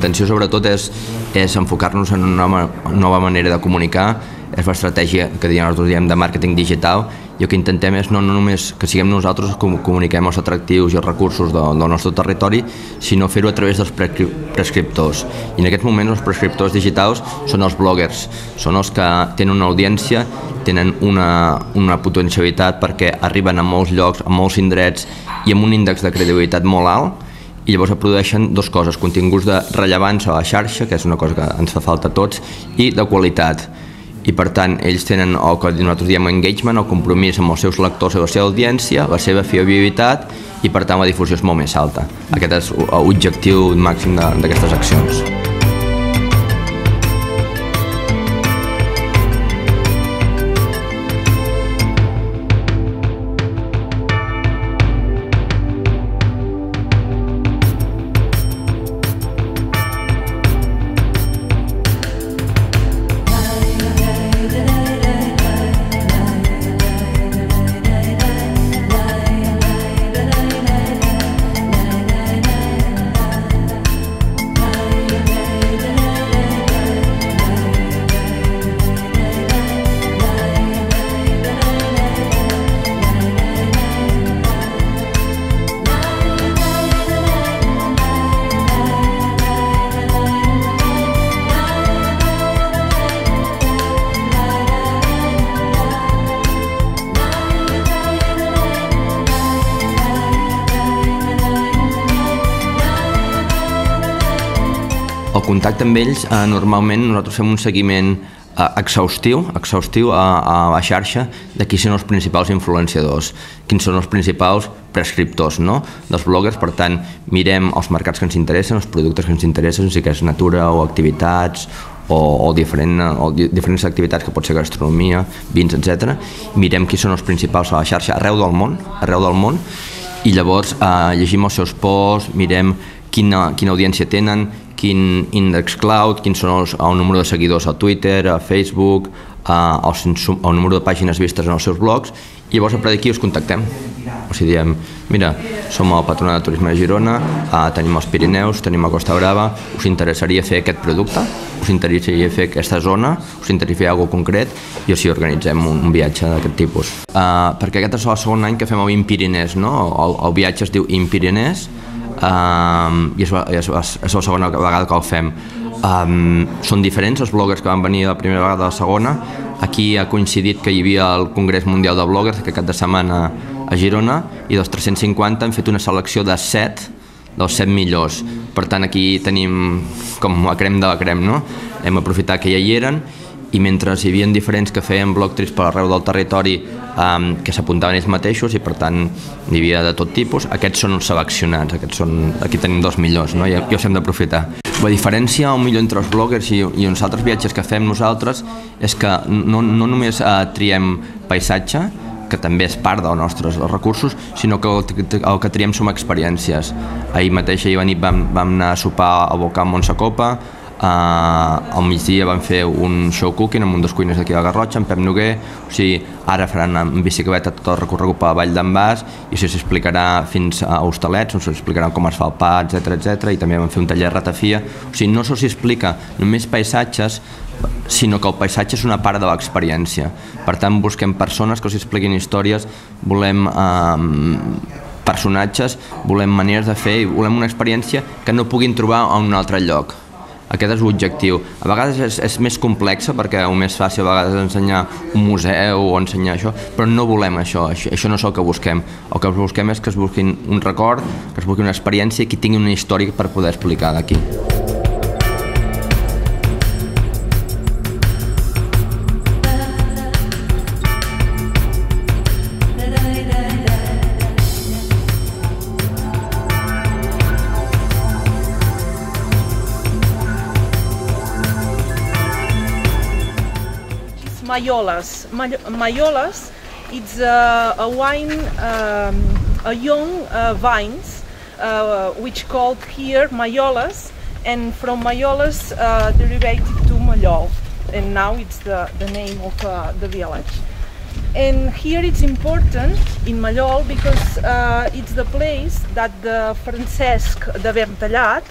intenció sobretot és enfocar-nos en una nova manera de comunicar, és l'estratègia que nosaltres diem de màrqueting digital, i el que intentem és no només que siguem nosaltres que comuniquem els atractius i els recursos del nostre territori, sinó fer-ho a través dels prescriptors. I en aquests moments els prescriptors digitals són els bloggers, són els que tenen una audiència, tenen una potencialitat perquè arriben a molts llocs, a molts indrets i amb un índex de credibilitat molt alt, i llavors produeixen dues coses, continguts de rellevància a la xarxa, que és una cosa que ens fa falta a tots, i de qualitat. I per tant, ells tenen el que nosaltres diem engagement, el compromís amb els seus lectors i la seva audiència, la seva fiabilitat, i per tant la difusió és molt més alta. Aquest és l'objectiu màxim d'aquestes accions. El contacte amb ells, normalment nosaltres fem un seguiment exhaustiu a la xarxa de qui són els principals influenciadors, quins són els principals prescriptors dels bloggers. Per tant, mirem els mercats que ens interessen, els productes que ens interessen, si és natura o activitats o diferents activitats que pot ser gastronomia, vins, etc. Mirem qui són els principals a la xarxa arreu del món, i llavors llegim els seus posts, mirem quina audiència tenen, quin índex cloud, quins són el número de seguidors a Twitter, a Facebook, el número de pàgines vistes en els seus blogs, i llavors a partir d'aquí us contactem. O sigui, diem, mira, som el Patronat de Turisme de Girona, tenim els Pirineus, tenim la Costa Brava, us interessaria fer aquest producte? Us interessaria fer aquesta zona? Us interessaria fer alguna cosa concret? I així organitzem un viatge d'aquest tipus. Perquè aquest és el segon any que fem el Impirinès, el viatge es diu Impirinès, i és la segona vegada que el fem. Són diferents els bloggers que van venir la primera vegada i la segona. Aquí ha coincidit que hi havia el Congrés Mundial de Bloggers aquest cap de setmana a Girona, i dels 350 hem fet una selecció de 7 dels 7 millors. Per tant, aquí tenim com la crem de la crem, no? Hem aprofitat que ja hi eren, i mentre hi havia diferents que feien blog trips per arreu del territori que s'apuntaven ells mateixos, i per tant hi havia de tot tipus, aquests són els seleccionats, aquí tenim 2 millors, i els hem d'aprofitar. La diferència entre els bloggers i uns altres viatges que fem nosaltres és que no només triem paisatge, que també és part dels nostres recursos, sinó que el que triem són experiències. Ahir mateix, ahir a la nit, vam anar a sopar al volcà Montsacopa, al migdia vam fer un show cooking amb un dels cuiners d'aquí a la Garrotxa, en Pep Noguer. O sigui, ara faran en bicicleta tot el recorregut per la Vall d'en Bas, i això s'explicarà fins a Hostalets, on s'explicarà com es fa el pa, etc. I també vam fer un taller de ratafia. O sigui, no s'hi explica només paisatges, sinó que el paisatge és una part de l'experiència. Per tant, busquem persones que us expliquin històries, volem personatges, volem maneres de fer, i volem una experiència que no puguin trobar a un altre lloc. Aquest és l'objectiu. A vegades és més complexa, perquè és més fàcil a vegades ensenyar un museu o ensenyar això, però no volem això no és el que busquem. El que busquem és que es busquin un record, que es busquin una experiència i que tinguin una història per poder explicar d'aquí. Mayolas. Mayolas, it's a wine, a young vines, which called here Mayolas, and from Mayolas derivated to Mallol, and now it's the name of the village. And here it's important in Mallol because it's the place that the Francesc de Verntallat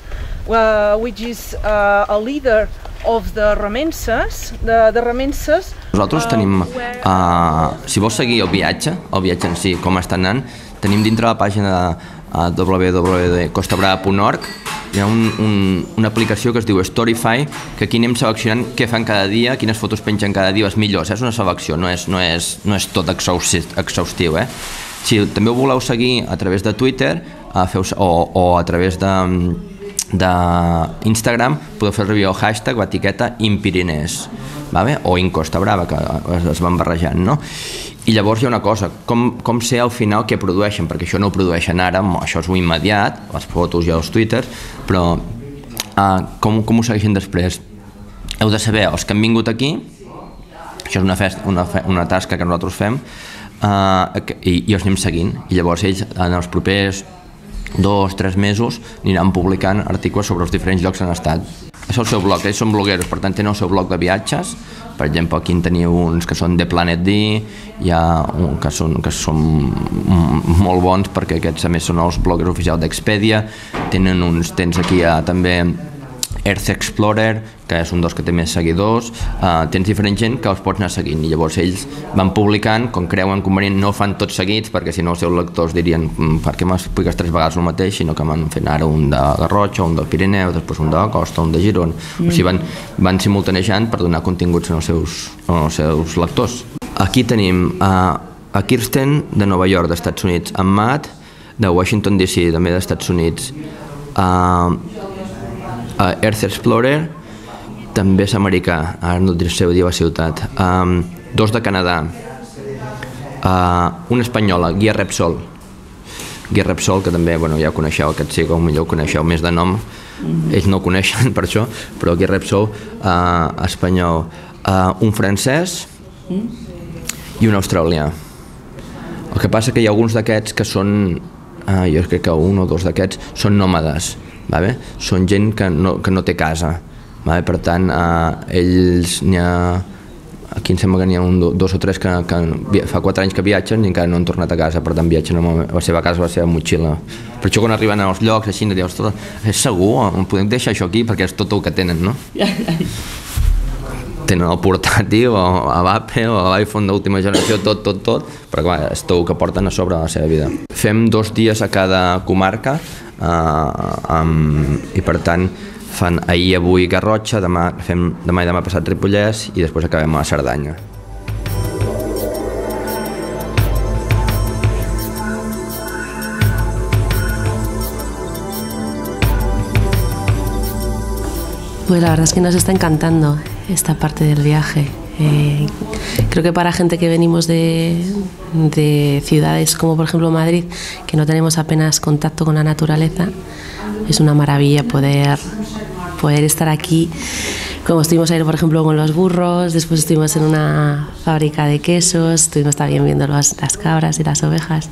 which is a leader of the Remenses. The Remenses. Nosaltres tenim, si vols seguir el viatge en si, com està anant, tenim dintre la pàgina www.costabrava.org hi ha una aplicació que es diu Storyfy, que aquí anem seleccionant què fan cada dia, quines fotos pengen cada dia, les millors, és una selecció, no és tot exhaustiu. Si també ho voleu seguir a través de Twitter o a través d'Instagram, podeu fer servir el hashtag, l'etiqueta Impirinees, o Incostabrava, que es van barrejant, no? I llavors hi ha una cosa, com sé al final què produeixen, perquè això no ho produeixen ara, això és immediat, les fotos i els twitters, però com ho segueixen després? Heu de saber, els que han vingut aquí, això és una tasca que nosaltres fem, i els anem seguint, i llavors ells en els propers 2-3 mesos aniran publicant articles sobre els diferents llocs on han estat. És el seu blog, ells són blogueros, per tant tenen el seu blog de viatges. Per exemple, aquí en teniu uns que són de Planet D, hi ha uns que són molt bons perquè aquests a més són els bloggers oficials d'Expedia, tens aquí també Earth Explorer, que és un dels que té més seguidors, tens diferent gent que els pots anar seguint i llavors ells van publicant, com creuen convenient, no ho fan tots seguits perquè si no els seus lectors dirien per què m'expliques 3 vegades el mateix, sinó que van fent ara un de Garrotxa, un del Pirineu, després un de la Costa, un de Girona, o sigui van simultanejant per donar continguts als seus lectors. Aquí tenim a Kirsten de Nova York, d'Estats Units, en Matt de Washington DC, també d'Estats Units, Earth Explorer, també és americà, ara no et sé dir la ciutat, 2 de Canadà, una espanyola, Guia Repsol, que també ja ho coneixeu, aquest sí que potser ho coneixeu més de nom, ells no ho coneixen per això, però Guia Repsol, espanyol, un francès i un australià. El que passa que hi ha alguns d'aquests que són, jo crec que un o dos d'aquests són nòmades, són gent que no té casa, per tant ells n'hi ha, aquí em sembla que n'hi ha 2 o 3 que fa 4 anys que viatgen i encara no han tornat a casa, per tant viatgen a la seva casa, a la seva motxilla. Per això quan arriben als llocs així no dius, és segur, podem deixar això aquí perquè és tot el que tenen, no? Tenen el portàtil o l'Apple o l'iPhone d'última generació, tot, però clar, és tot el que porten a sobre de la seva vida. Fem 2 dies a cada comarca i per tant fan ahir, avui Garrotxa, demà i demà passat Ripollès i després acabem a la Cerdanya. Pues la verdad es que nos está encantando esta parte del viaje. Creo que para gente que venimos de ciudades como por ejemplo Madrid, que no tenemos apenas contacto con la naturaleza, es una maravilla poder estar aquí. Como estuvimos ayer por ejemplo con los burros, después estuvimos en una fábrica de quesos, estuvimos también viendo las cabras y las ovejas.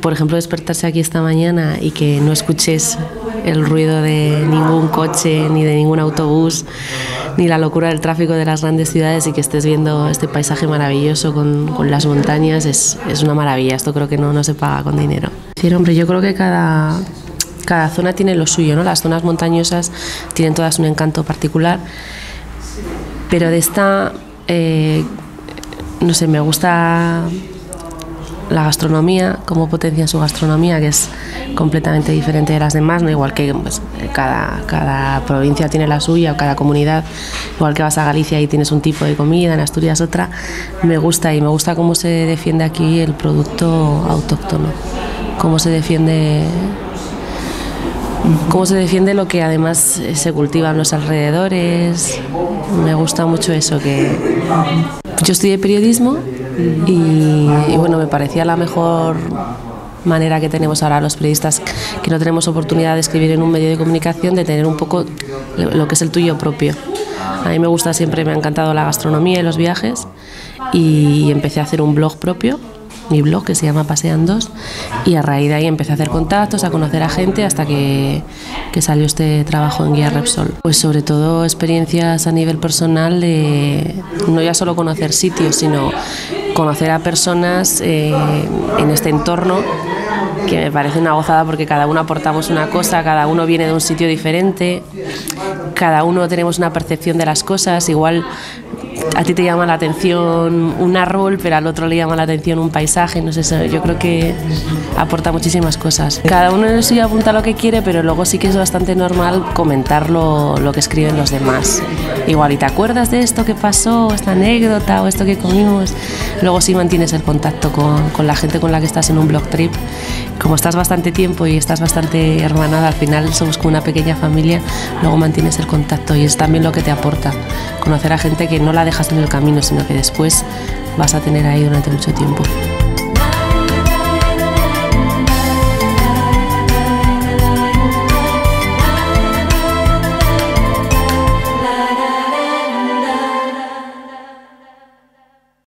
Por ejemplo, despertarse aquí esta mañana y que no escuches el ruido de ningún coche ni de ningún autobús ni la locura del tráfico de las grandes ciudades y que estés viendo este paisaje maravilloso con las montañas es una maravilla. Esto creo que no se paga con dinero. Sí, hombre, yo creo que cada zona tiene lo suyo, ¿no? Las zonas montañosas tienen todas un encanto particular, pero de esta, no sé, me gusta la gastronomía, cómo potencian su gastronomía, que es completamente diferente de las demás, ¿no? Igual que pues, cada provincia tiene la suya, o cada comunidad, igual que vas a Galicia y tienes un tipo de comida, en Asturias otra. Me gusta cómo se defiende aquí el producto autóctono, cómo se defiende lo que además se cultiva en los alrededores. Me gusta mucho eso, que yo estudié periodismo y bueno, me parecía la mejor manera que tenemos ahora los periodistas que no tenemos oportunidad de escribir en un medio de comunicación, de tener un poco lo que es el tuyo propio. A mí me gusta siempre, me ha encantado la gastronomía y los viajes y empecé a hacer un blog propio, mi blog que se llama Pasean 2, y a raíz de ahí empecé a hacer contactos, a conocer a gente hasta que salió este trabajo en Guía Repsol. Pues sobre todo experiencias a nivel personal de no ya solo conocer sitios, sino conocer a personas en este entorno que me parece una gozada porque cada uno aportamos una cosa, cada uno viene de un sitio diferente, cada uno tenemos una percepción de las cosas, igual a ti te llama la atención un árbol, pero al otro le llama la atención un paisaje, no sé, yo creo que aporta muchísimas cosas. Cada uno en el suyo apunta lo que quiere, pero luego sí que es bastante normal comentar lo que escriben los demás. Igual, ¿y te acuerdas de esto que pasó, esta anécdota o esto que comimos? Luego sí mantienes el contacto con la gente con la que estás en un blog trip. Como estás bastante tiempo y estás bastante hermanada, al final somos como una pequeña familia, luego mantienes el contacto y es también lo que te aporta. Conocer a gente que no la dejas en el camino, sino que después vas a tener ahí durante mucho tiempo.